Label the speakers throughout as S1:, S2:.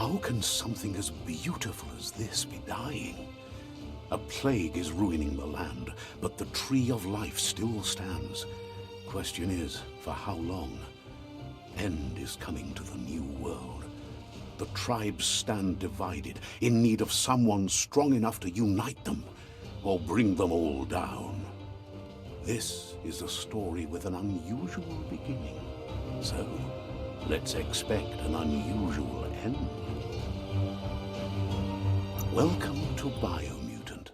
S1: How can something as beautiful as this be dying? A plague is ruining the land, but the tree of life still stands. Question is, for how long? End is coming to the new world. The tribes stand divided, in need of someone strong enough to unite them, or bring them all down. This is a story with an unusual beginning. So, let's expect an unusual end. Welcome to Biomutant.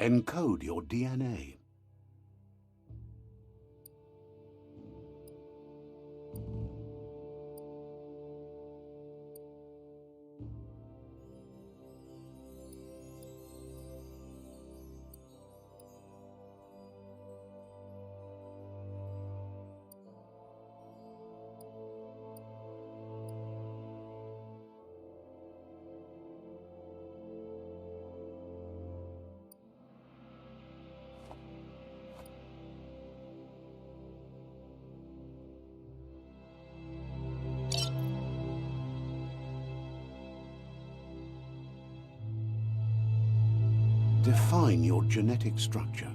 S1: Encode your DNA. Define your genetic structure.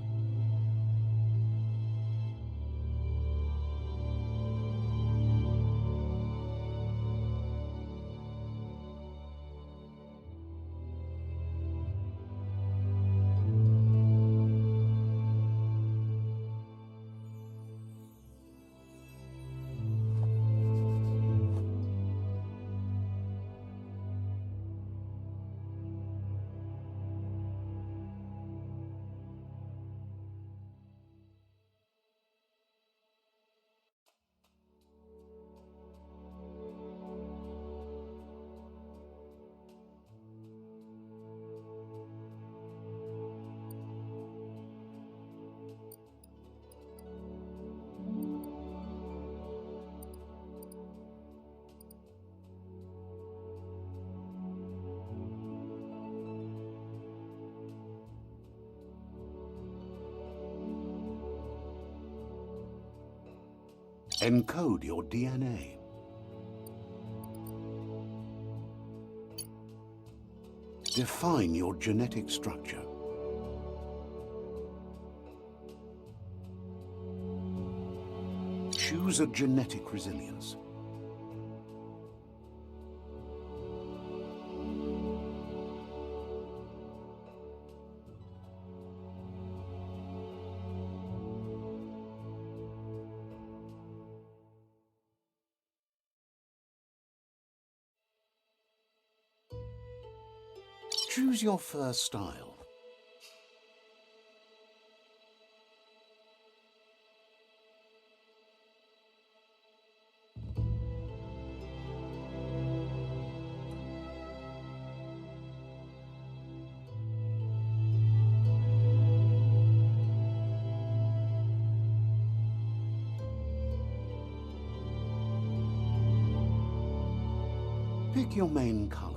S1: Encode your DNA. Define your genetic structure. Choose a genetic resilience. Choose your first style. Pick your main color.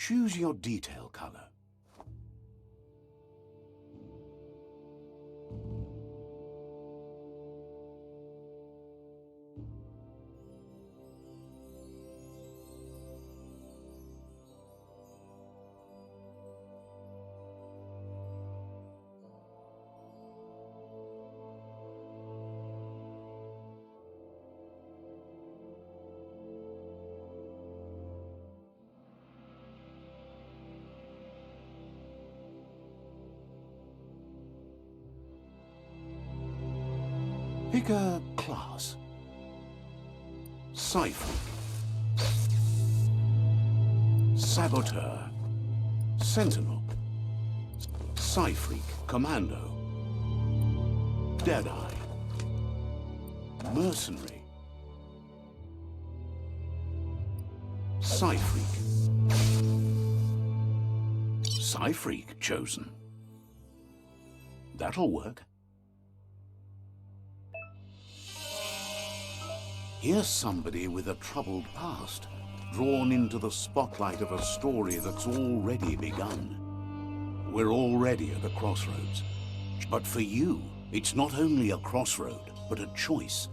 S1: Choose your detail color. Pick a class. Psychic. Saboteur. Sentinel. Psyfreak. Commando. Deadeye. Mercenary. Psyfreak. Psyfreak chosen. That'll work. Here's somebody with a troubled past, drawn into the spotlight of a story that's already begun. We're already at a crossroads. But for you, it's not only a crossroad, but a choice.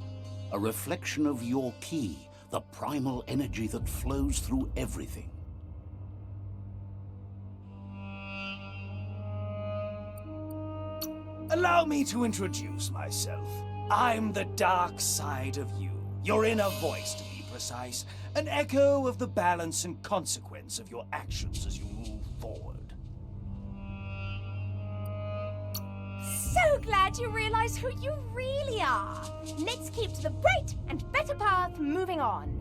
S1: A reflection of your key, the primal energy that flows through everything.
S2: Allow me to introduce myself. I'm the dark side of you. Your inner voice, to be precise. An echo of the balance and consequence of your actions as you move forward.
S3: So glad you realize who you really are. Let's keep to the bright and better path moving on.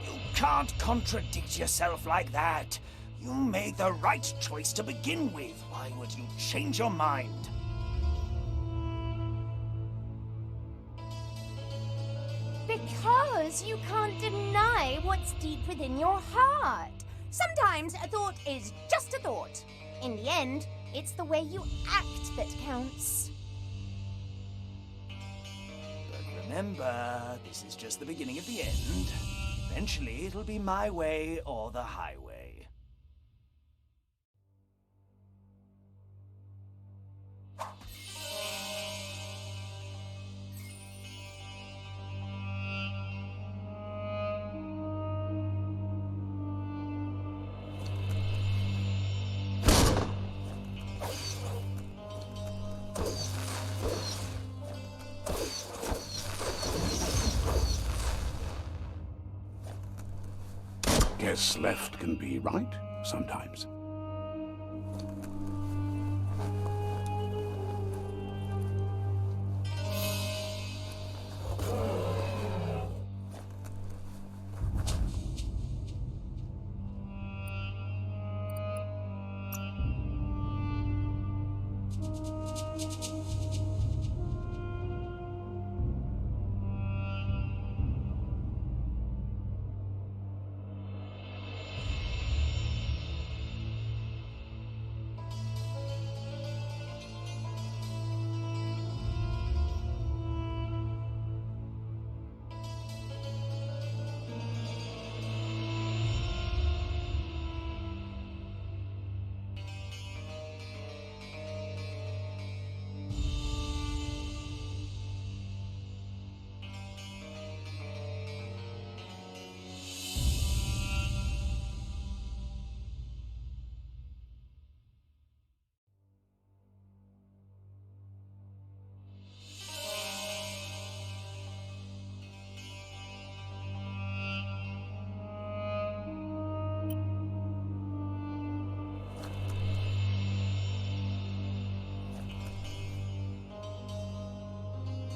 S2: You can't contradict yourself like that. You made the right choice to begin with. Why would you change your mind?
S3: Because you can't deny what's deep within your heart. Sometimes a thought is just a thought. In the end, it's the way you act that counts.
S2: But remember, this is just the beginning of the end. Eventually, it'll be my way or the highway.
S1: Guess left can be right sometimes.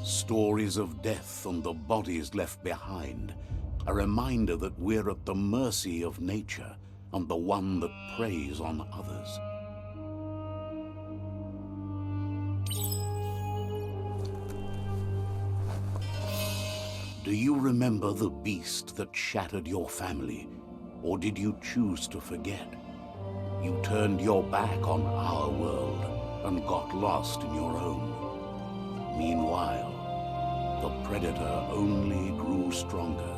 S1: Stories of death and the bodies left behind. A reminder that we're at the mercy of nature and the one that preys on others. Do you remember the beast that shattered your family? Or did you choose to forget? You turned your back on our world and got lost in your own. Meanwhile, the predator only grew grow stronger.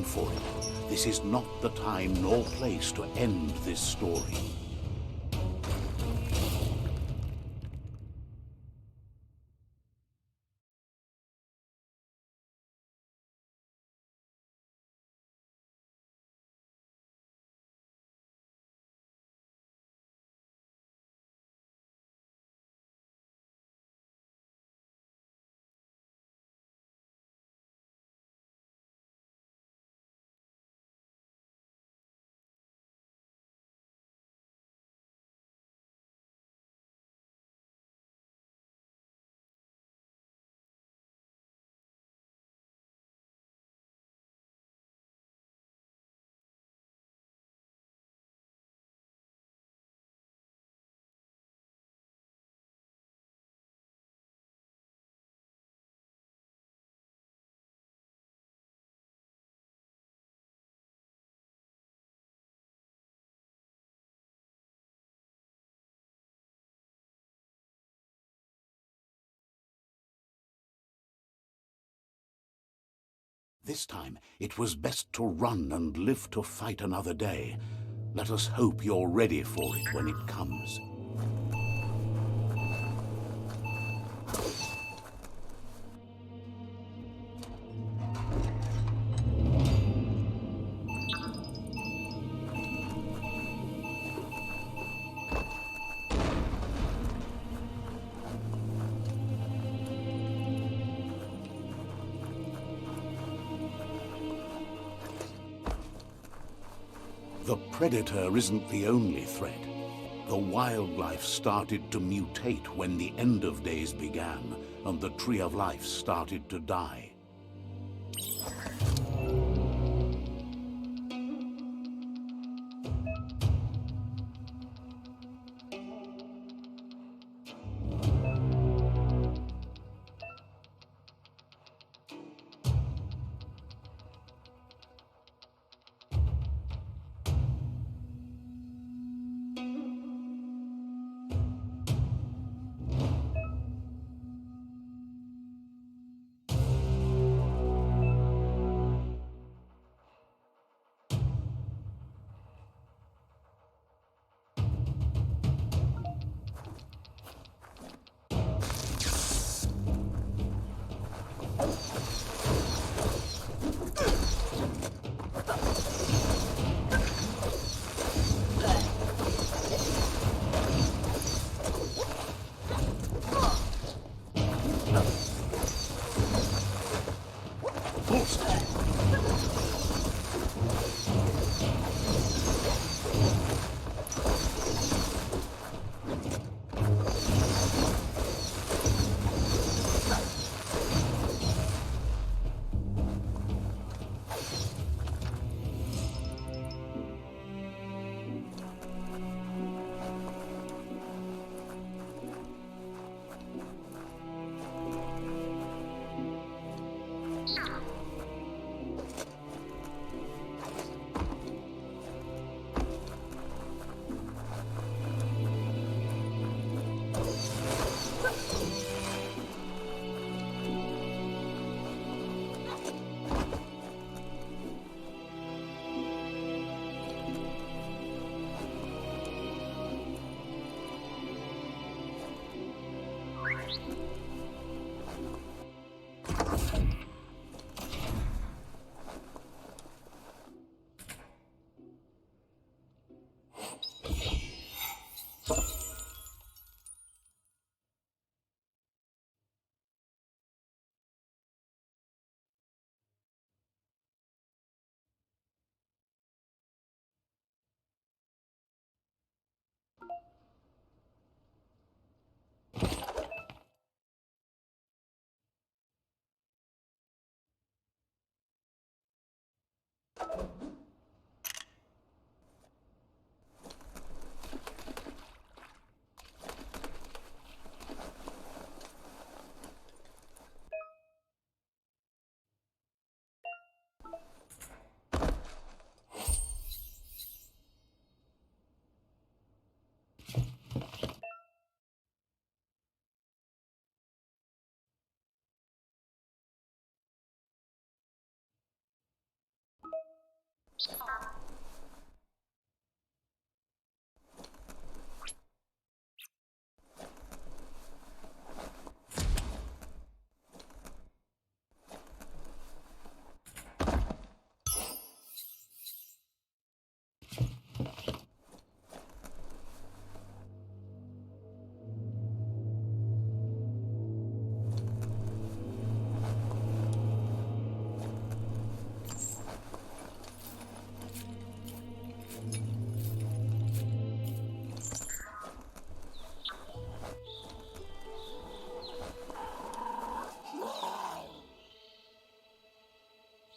S1: For it. This is not the time nor place to end this story. This time, it was best to run and live to fight another day. Let us hope you're ready for it when it comes. The predator isn't the only threat. The wildlife started to mutate when the end of days began, and the Tree of Life started to die.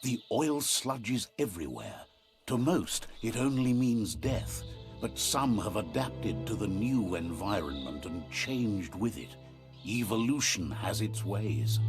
S1: The oil sludges everywhere. To most, it only means death, but some have adapted to the new environment and changed with it. Evolution has its ways.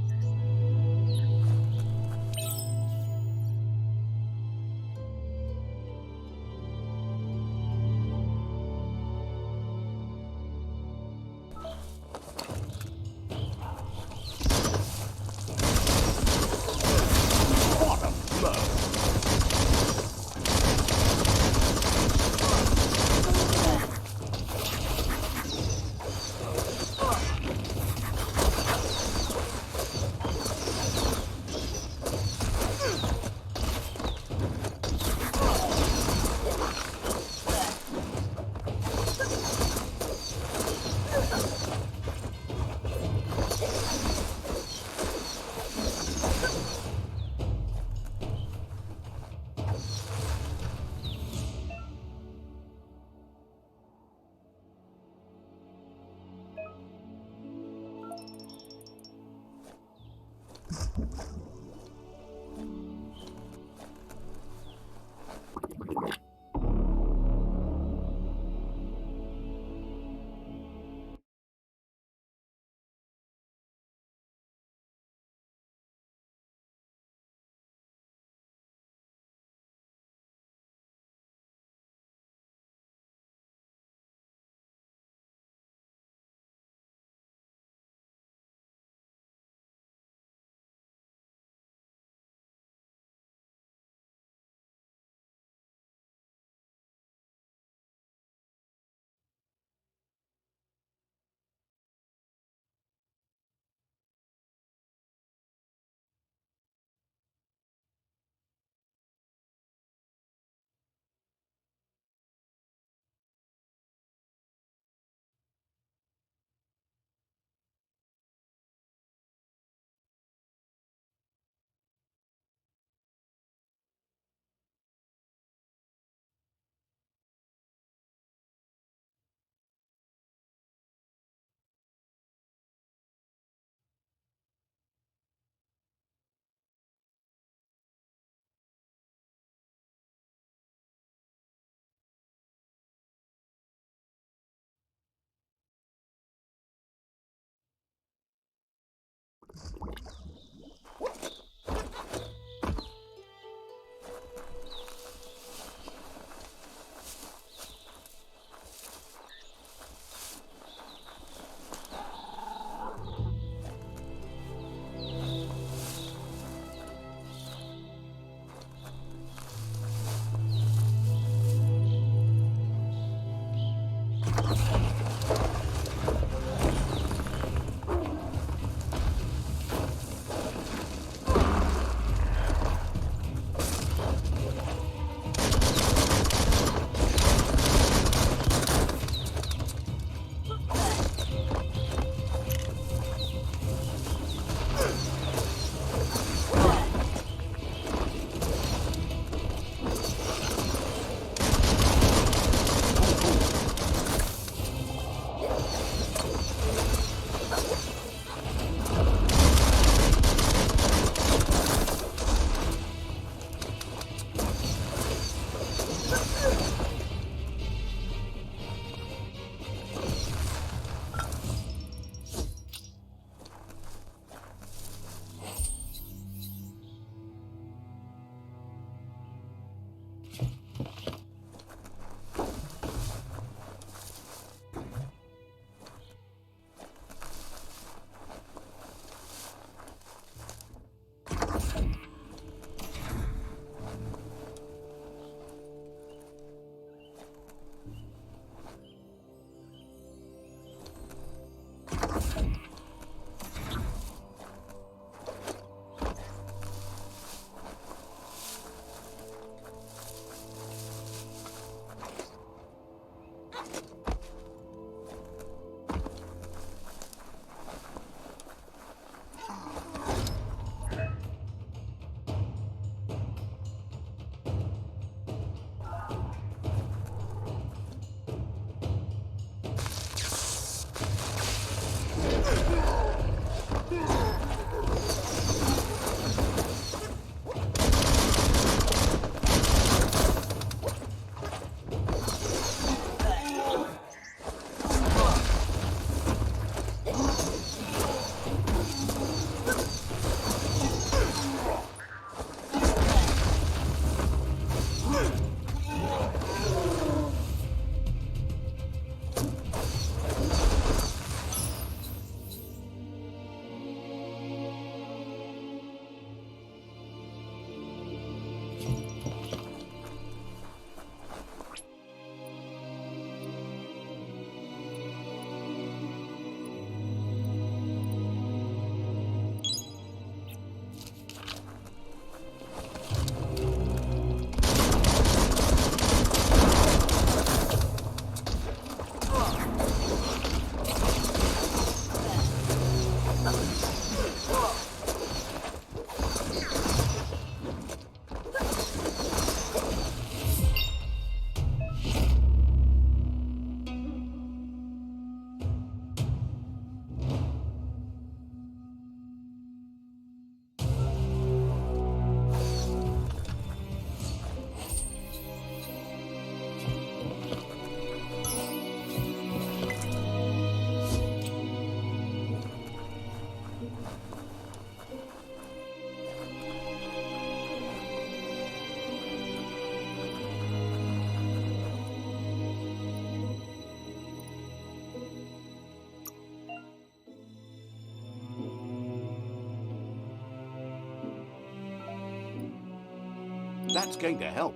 S1: that's going to help.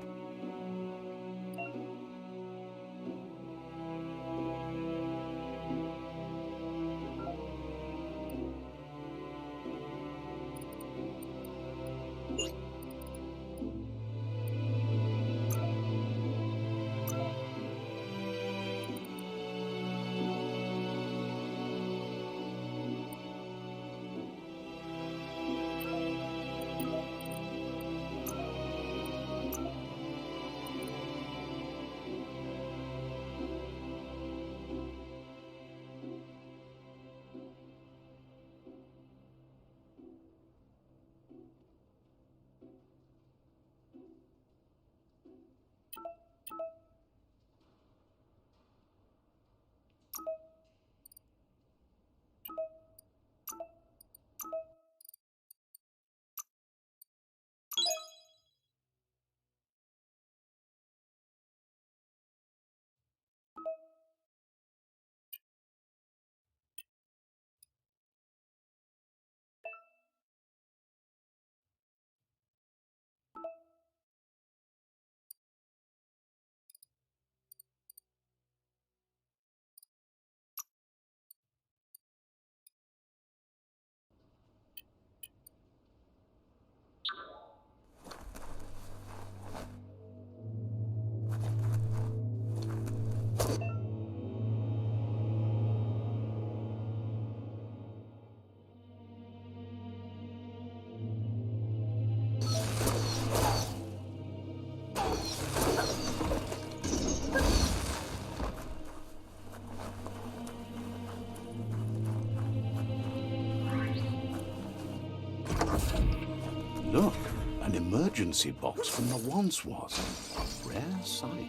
S1: Look, an emergency box from the once was. A rare sight.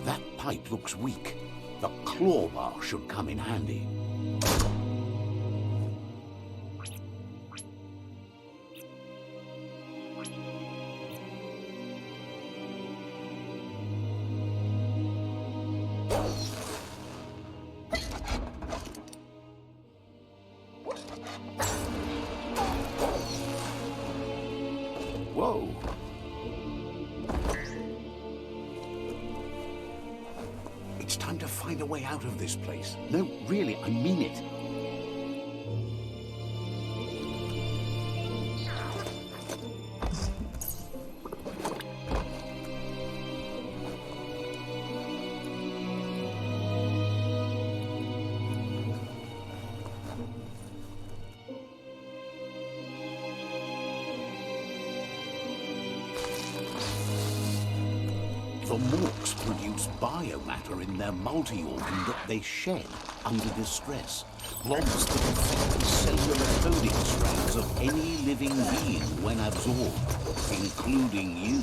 S1: That pipe looks weak. The claw bar should come in handy. Whoa! It's time to find a way out of this place. No, really, I mean it. The morks produce biomatter in their multi-organ that they shed under distress. Blobs that affect the cellular coding strands of any living being when absorbed, including you.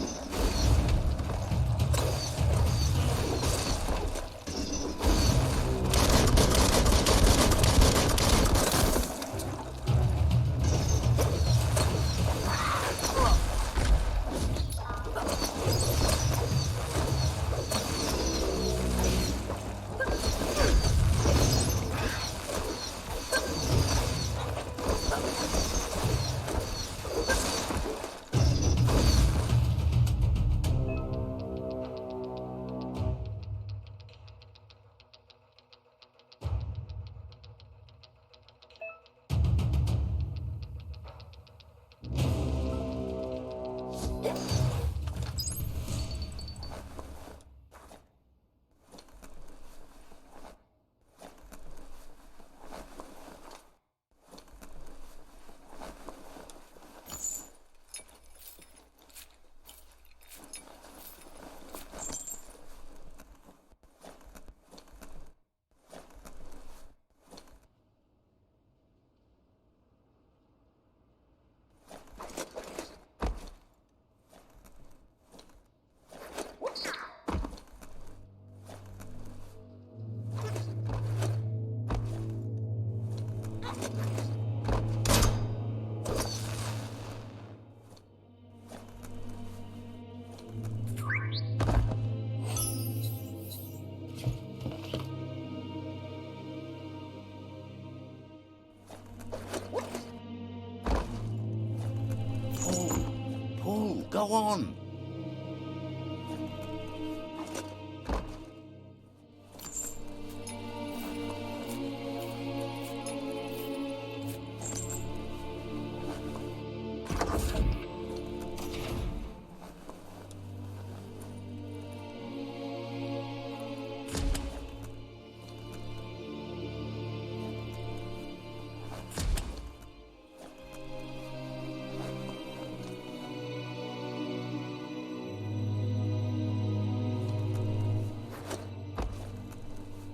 S1: Go on!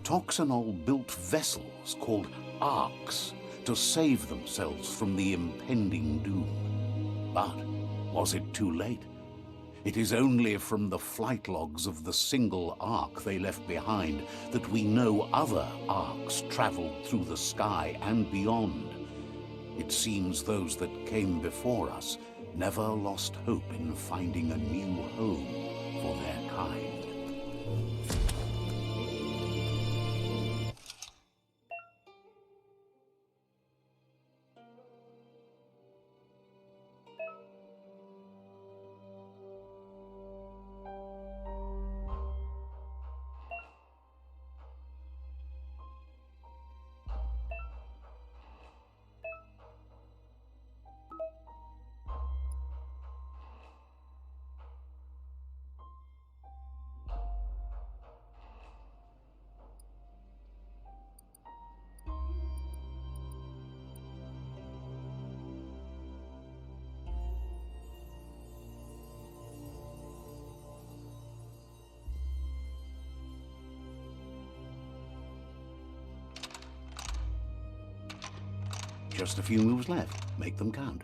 S1: Toxanol built vessels called arks to save themselves from the impending doom. But was it too late? It is only from the flight logs of the single ark they left behind that we know other arks traveled through the sky and beyond. It seems those that came before us never lost hope in finding a new home for their kind. Just a few moves left. Make them count.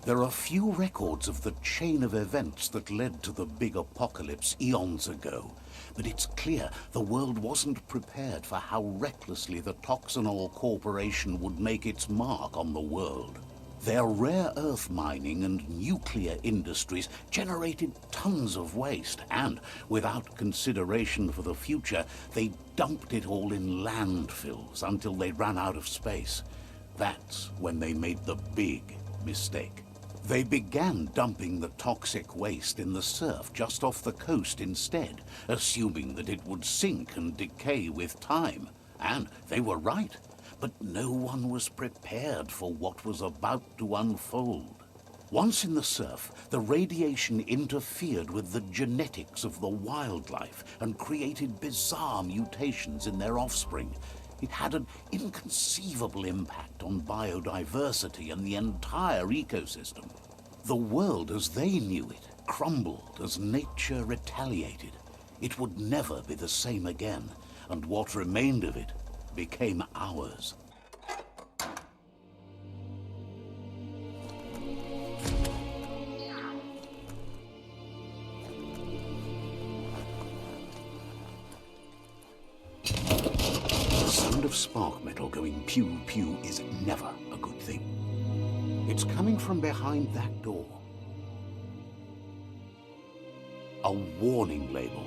S1: There are few records of the chain of events that led to the big apocalypse eons ago, but it's clear the world wasn't prepared for how recklessly the Toxanol Corporation would make its mark on the world. Their rare earth mining and nuclear industries generated tons of waste, and, without consideration for the future, they dumped it all in landfills until they ran out of space. That's when they made the big mistake. They began dumping the toxic waste in the surf just off the coast instead, assuming that it would sink and decay with time. And they were right, but no one was prepared for what was about to unfold. Once in the surf, the radiation interfered with the genetics of the wildlife and created bizarre mutations in their offspring. It had an inconceivable impact on biodiversity and the entire ecosystem. The world as they knew it crumbled as nature retaliated. It would never be the same again, and what remained of it became ours. Of spark metal going pew-pew is never a good thing. It's coming from behind that door. A warning label.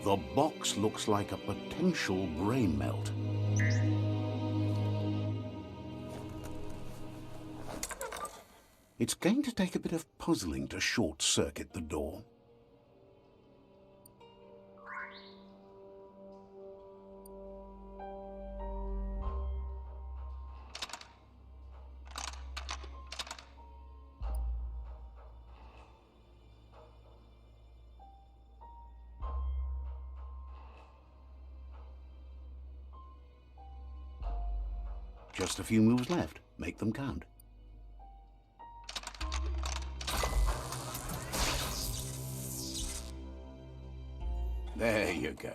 S1: The box looks like a potential brain melt. It's going to take a bit of puzzling to short-circuit the door. Just a few moves left. Make them count. There you go.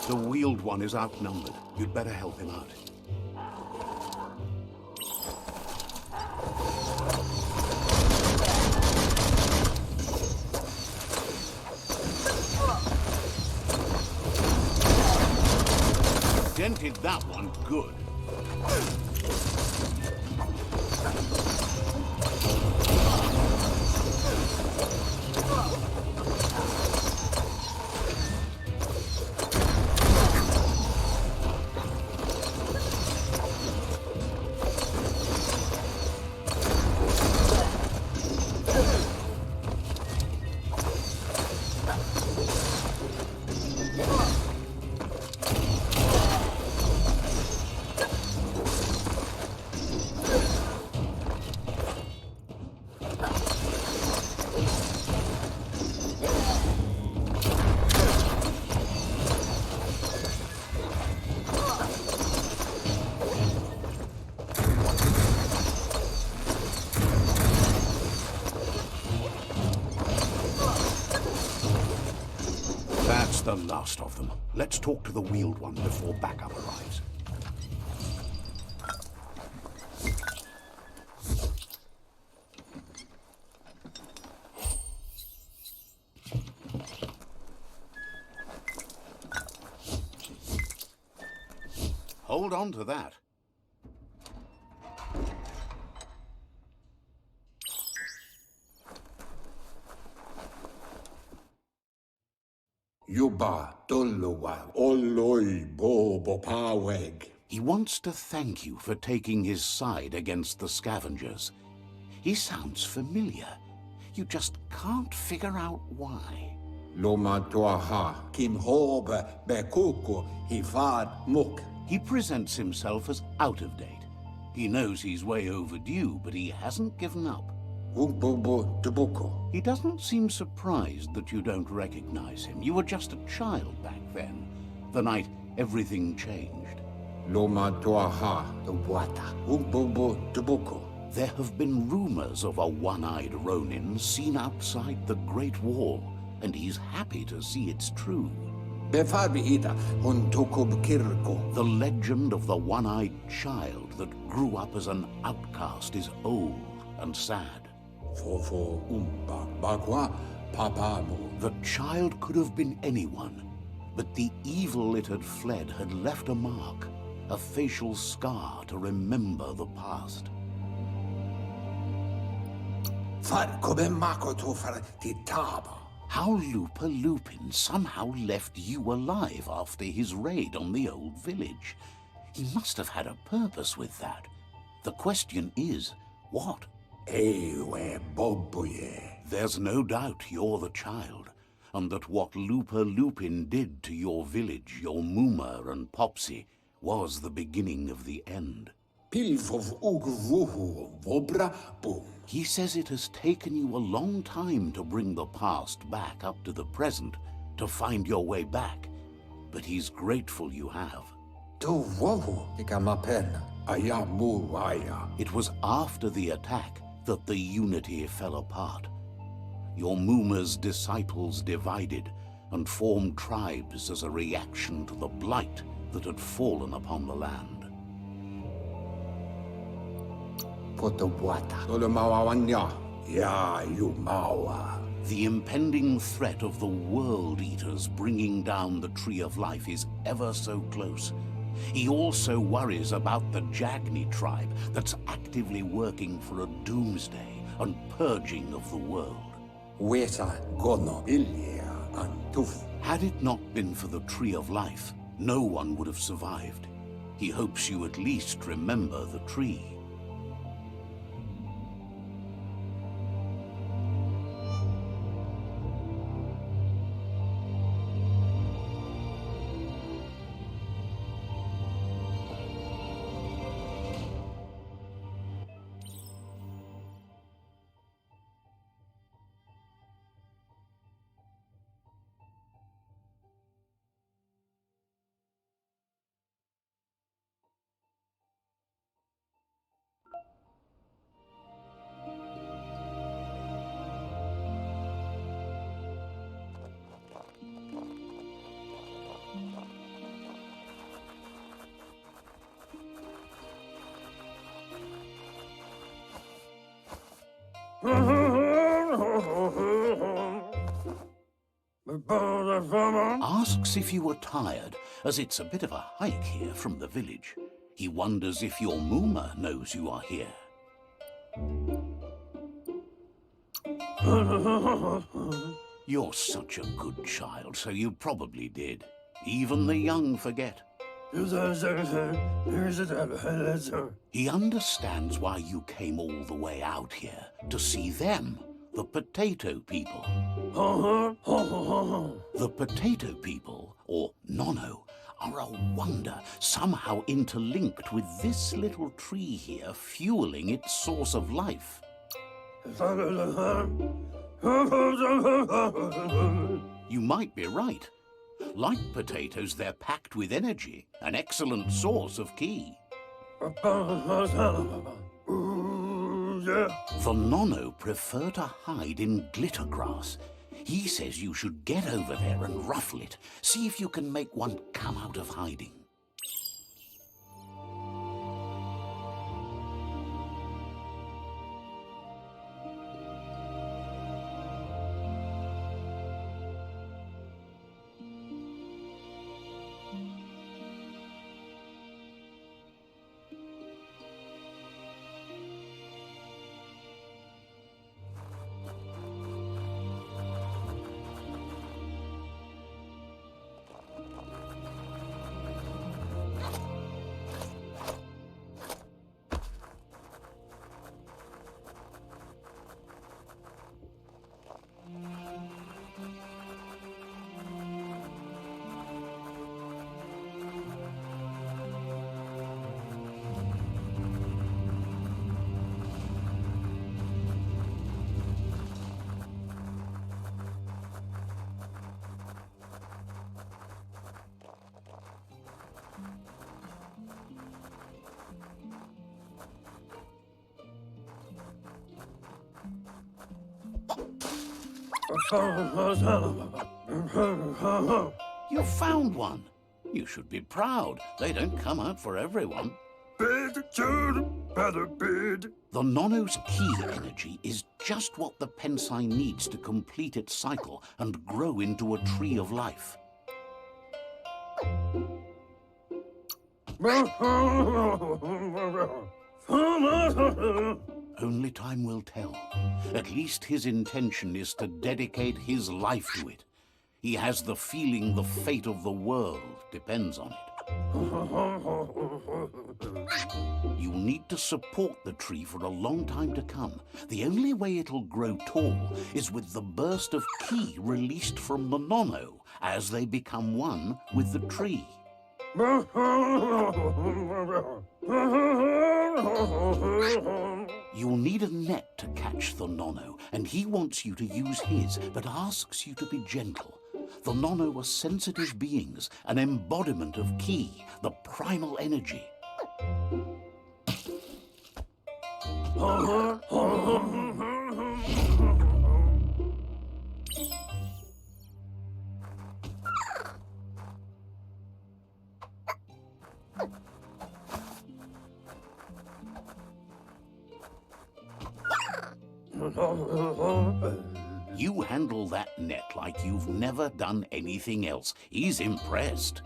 S1: The wheeled one is outnumbered. You'd better help him out. Dented that one good. That's the last of them. Let's talk to the wheeled one before backup arrives. Hold on to that.
S4: Yuba Dulluwa Oloi Bobo Paweg.
S1: He wants to thank you for taking his side against the scavengers. He sounds familiar. You just can't figure out why.
S4: Loma Tuaha Kim Hobe Bekuku Hivad Muk.
S1: He presents himself as out of date. He knows he's way overdue, but he hasn't given up.
S4: Umbubu Dubuko.
S1: He doesn't seem surprised that you don't recognize him. You were just a child back then, the night everything changed.
S4: Loma Tuaha the Wata. Umbubu Dubuko.
S1: There have been rumors of a one-eyed Ronin seen outside the Great Wall, and he's happy to see it's true.
S4: Befarbiida Huntukub Kirko.
S1: The legend of the one-eyed child that grew up as an outcast is old and sad.
S4: Fofo Umba Bagwa Papamu.
S1: The child could have been anyone, but the evil it had fled had left a mark, a facial scar to remember the past.
S4: Far Kobemako to Far Titaba.
S1: How Lupa Lupin somehow left you alive after his raid on the old village. He must have had a purpose with that. The question is, what?
S4: Ewe Bobuye.
S1: There's no doubt you're the child, and that what Lupa Lupin did to your village, your Muma and Popsy, was the beginning of the end.
S4: Pilfov Ugruhu Vobra Boom.
S1: He says it has taken you a long time to bring the past back up to the present, to find your way back, but he's grateful you have.
S4: To Vovu Ikamapen Ayamu Aya.
S1: It was after the attack that the unity fell apart. Your Muma's disciples divided and formed tribes as a reaction to the blight that had fallen upon the land.
S4: Potawata. Solomawanya. Ya Yumawa.
S1: The impending threat of the World Eaters bringing down the Tree of Life is ever so close. He also worries about the Jagni tribe that's actively working for a doomsday and purging of the world.
S4: Weta Gono Ilya Antuf.
S1: Had it not been for the Tree of Life, no one would have survived. He hopes you at least remember the tree. Asks if you are tired, as it's a bit of a hike here from the village. He wonders if your Mooma knows you are here. You're such a good child, so you probably did. Even the young forget. He understands why you came all the way out here, to see them, the potato people. The potato people, or Nono, are a wonder, somehow interlinked with this little tree here, fueling its source of life. You might be right. Like potatoes, they're packed with energy, an excellent source of ki. The Nono prefer to hide in glitter grass. He says you should get over there and ruffle it. See if you can make one come out of hiding. You found one. You should be proud. They don't come out for everyone. The Nono's ki energy is just what the Pensai needs to complete its cycle and grow into a tree of life. Only time will tell. At least his intention is to dedicate his life to it. He has the feeling the fate of the world depends on it. You'll need to support the tree for a long time to come. The only way it'll grow tall is with the burst of ki released from the Nono as they become one with the tree. You'll need a net to catch the Nono, and he wants you to use his, but asks you to be gentle. The Nono are sensitive beings, an embodiment of ki, the primal energy. You handle that net like you've never done anything else. He's impressed.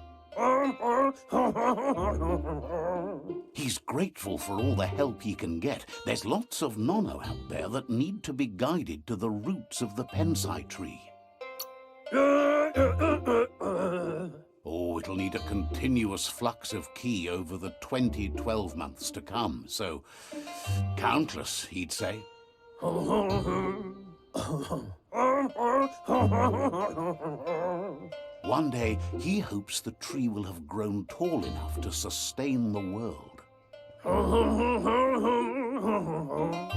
S1: He's grateful for all the help he can get. There's lots of Nono out there that need to be guided to the roots of the Pensai tree. Oh, it'll need a continuous flux of ki over the 12 months to come, so countless, he'd say. One day, he hopes the tree will have grown tall enough to sustain the world.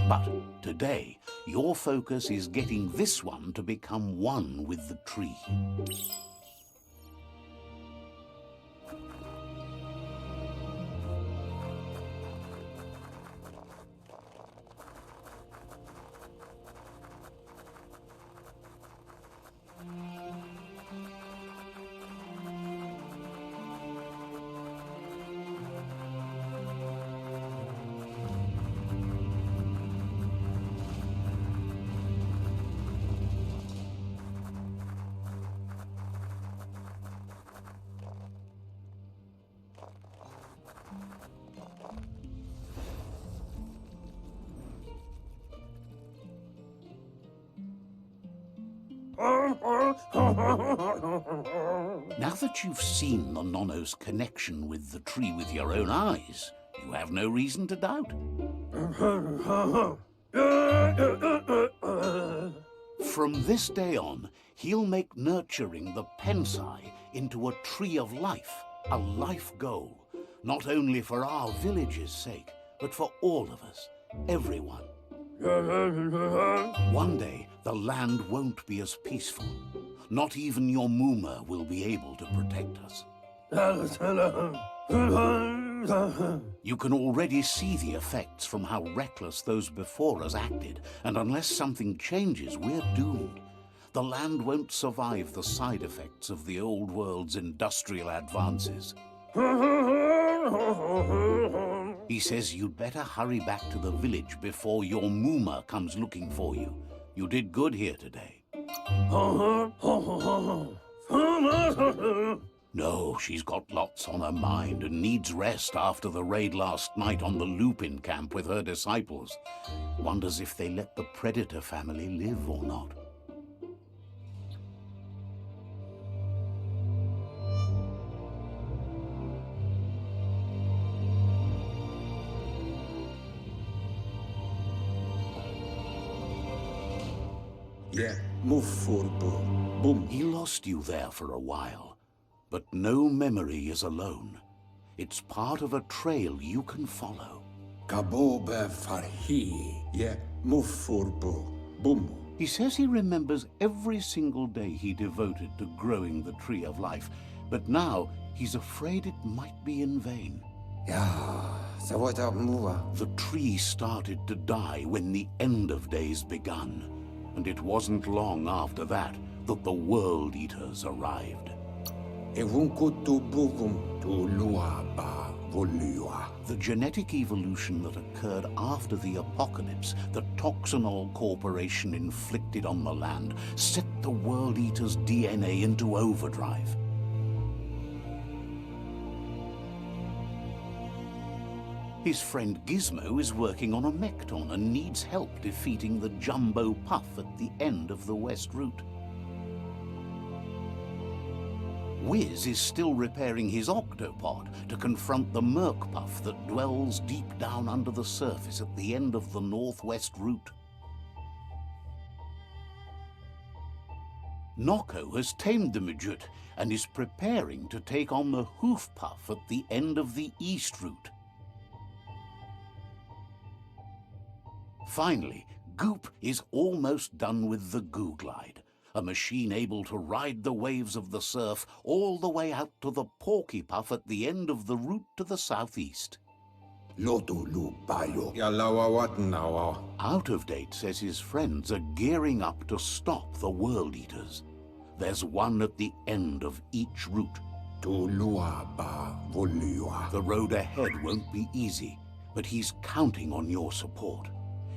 S1: But today, your focus is getting this one to become one with the tree. Now that you've seen the Nonno's connection with the tree with your own eyes, you have no reason to doubt. From this day on, he'll make nurturing the Pensai into a tree of life, a life goal, not only for our village's sake, but for all of us, everyone. One day, the land won't be as peaceful. Not even your Muma will be able to protect us. You can already see the effects from how reckless those before us acted, and unless something changes, we're doomed. The land won't survive the side effects of the old world's industrial advances. He says you'd better hurry back to the village before your Muma comes looking for you. You did good here today. No, she's got lots on her mind and needs rest after the raid last night on the Lupin camp with her disciples. Wonders if they let the Predator family live or not.
S4: Yeah, move forward. Boom.
S1: He lost you there for a while, but no memory is alone. It's part of a trail you can follow.
S4: Kaboba farhi. Yeah, move forward. Boom.
S1: He says he remembers every single day he devoted to growing the Tree of Life, but now he's afraid it might be in vain.
S4: Yeah, so what up, move?
S1: The tree started to die when the end of days begun, and it wasn't long after that that the World Eaters arrived. The genetic evolution that occurred after the apocalypse that Toxinol Corporation inflicted on the land set the World Eaters' DNA into overdrive. His friend Gizmo is working on a Mekton and needs help defeating the Jumbo Puff at the end of the West Route. Wiz is still repairing his Octopod to confront the Merc Puff that dwells deep down under the surface at the end of the Northwest Route. Noko has tamed the Majut and is preparing to take on the Hoof Puff at the end of the East Route. Finally, Goop is almost done with the Googlide, a machine able to ride the waves of the surf all the way out to the Porky Puff at the end of the route to the southeast.
S4: Out
S1: Of Date says his friends are gearing up to stop the World Eaters. There's one at the end of each route. The road ahead won't be easy, but he's counting on your support.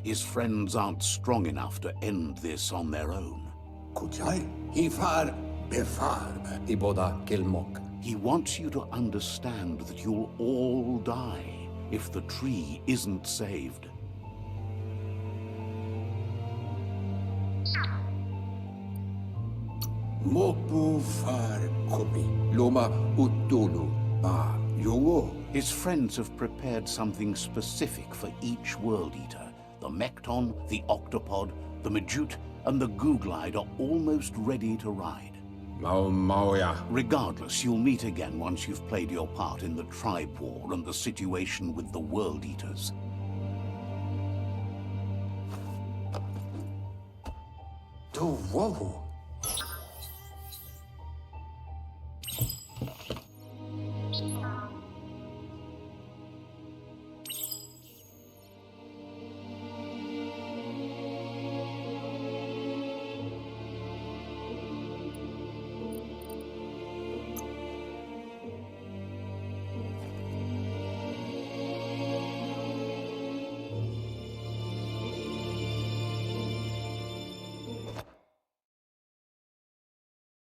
S1: His friends aren't strong enough to end this on their own. He wants you to understand that you'll all die if the tree isn't saved. His friends have prepared something specific for each World Eater. The Mekton, the Octopod, the Majut, and the Googlide are almost ready to ride. Regardless, you'll meet again once you've played your part in the tribe war and the situation with the World Eaters.
S4: Whoa.